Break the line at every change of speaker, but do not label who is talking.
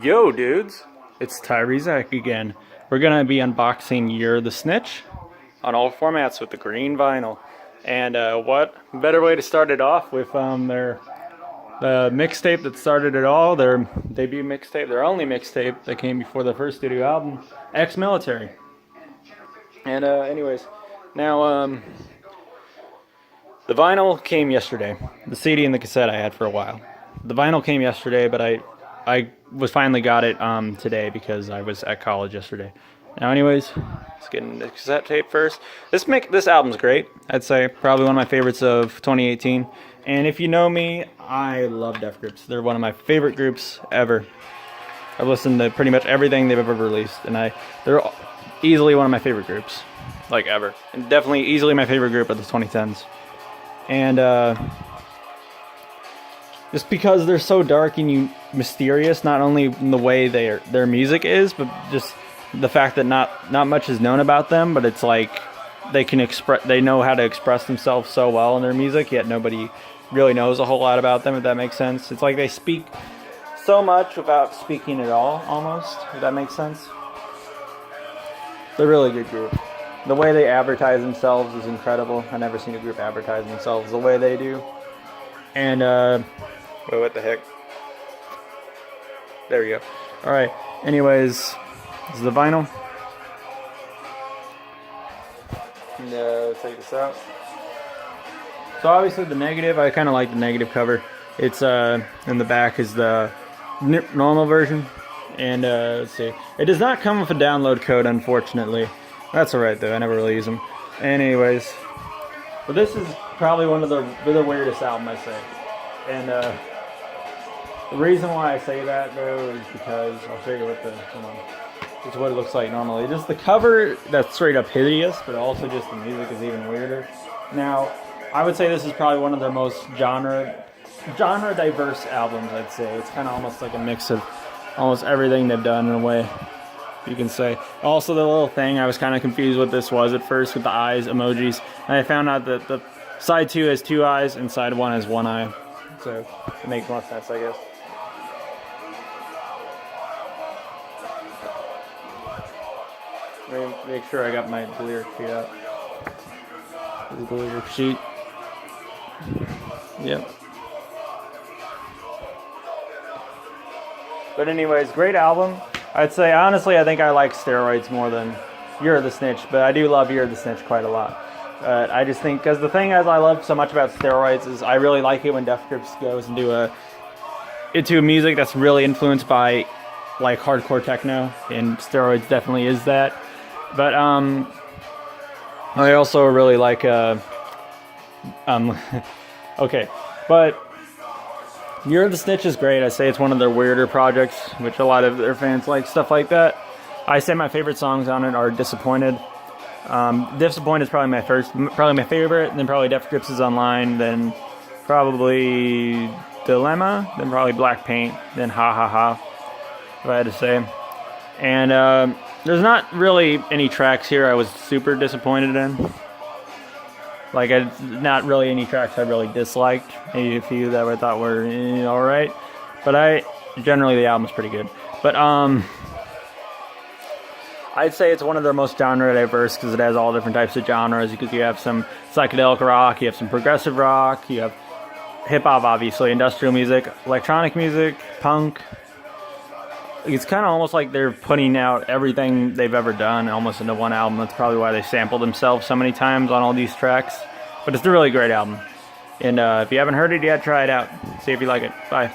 Yo, dudes, it's Tyree Zach again. We're gonna be unboxing You're the Snitch on all formats with the green vinyl. And what better way to start it off with the mixtape that started it all, their debut mixtape, their only mixtape that came before their first studio album, Ex-Military. And anyways, now the vinyl came yesterday. The CD and the cassette I had for a while. The vinyl came yesterday, but I finally got it today because I was at college yesterday. Now, anyways, let's get into the cassette tape first. This album's great. I'd say probably one of my favorites of 2018. And if you know me, I love Def Grips. They're one of my favorite groups ever. I've listened to pretty much everything they've ever released, and they're easily one of my favorite groups, like ever. And definitely easily my favorite group of the 2010s. And just because they're so dark and mysterious, not only in the way their music is, but just the fact that not much is known about them, but it's like they know how to express themselves so well in their music, yet nobody really knows a whole lot about them, if that makes sense. It's like they speak so much without speaking at all, almost, if that makes sense. They're a really good group. The way they advertise themselves is incredible. I've never seen a group advertise themselves the way they do. And, wait, what the heck? There we go. Alright, anyways, this is the vinyl. And, let's take this out. So obviously the negative, I kind of like the negative cover. It's, in the back is the normal version. And, let's see. It does not come with a download code, unfortunately. That's alright though, I never really use them. Anyways, but this is probably one of the weirdest album, I say. And the reason why I say that though is because I'll show you it's what it looks like normally. Just the cover, that's straight up hideous, but also just the music is even weirder. Now, I would say this is probably one of their most genre diverse albums, I'd say. It's kind of almost like a mix of almost everything they've done in a way, you can say. Also, the little thing, I was kind of confused what this was at first with the eyes emojis. And I found out that the side 2 has 2 eyes and side 1 has 1 eye. So it makes more sense, I guess. Let me make sure I got my lyric sheet out. This is the lyric sheet. Yep. But anyways, great album. I'd say, honestly, I think I like Steroids more than You're the Snitch, but I do love You're the Snitch quite a lot. I just think, because the thing as I love so much about Steroids is I really like it when Def Grips goes into music that's really influenced by like hardcore techno, and Steroids definitely is that. But I also really like okay, but You're the Snitch is great. I say it's one of their weirder projects, which a lot of their fans like, stuff like that. I say my favorite songs on it are Disappointed. Disappointed is probably my favorite, and then probably Def Grips is Online, then probably Dilemma, then probably Black Paint, then Ha Ha Ha, if I had to say. And there's not really any tracks here I was super disappointed in. Like, not really any tracks I really disliked. Maybe a few that I thought were alright. But generally the album's pretty good. But I'd say it's one of their most genre diverse because it has all different types of genres. Because you have some psychedelic rock, you have some progressive rock, you have hip-hop, obviously, industrial music, electronic music, punk. It's kind of almost like they're putting out everything they've ever done almost into one album. That's probably why they sampled themselves so many times on all these tracks. But it's a really great album. And if you haven't heard it yet, try it out. See if you like it. Bye.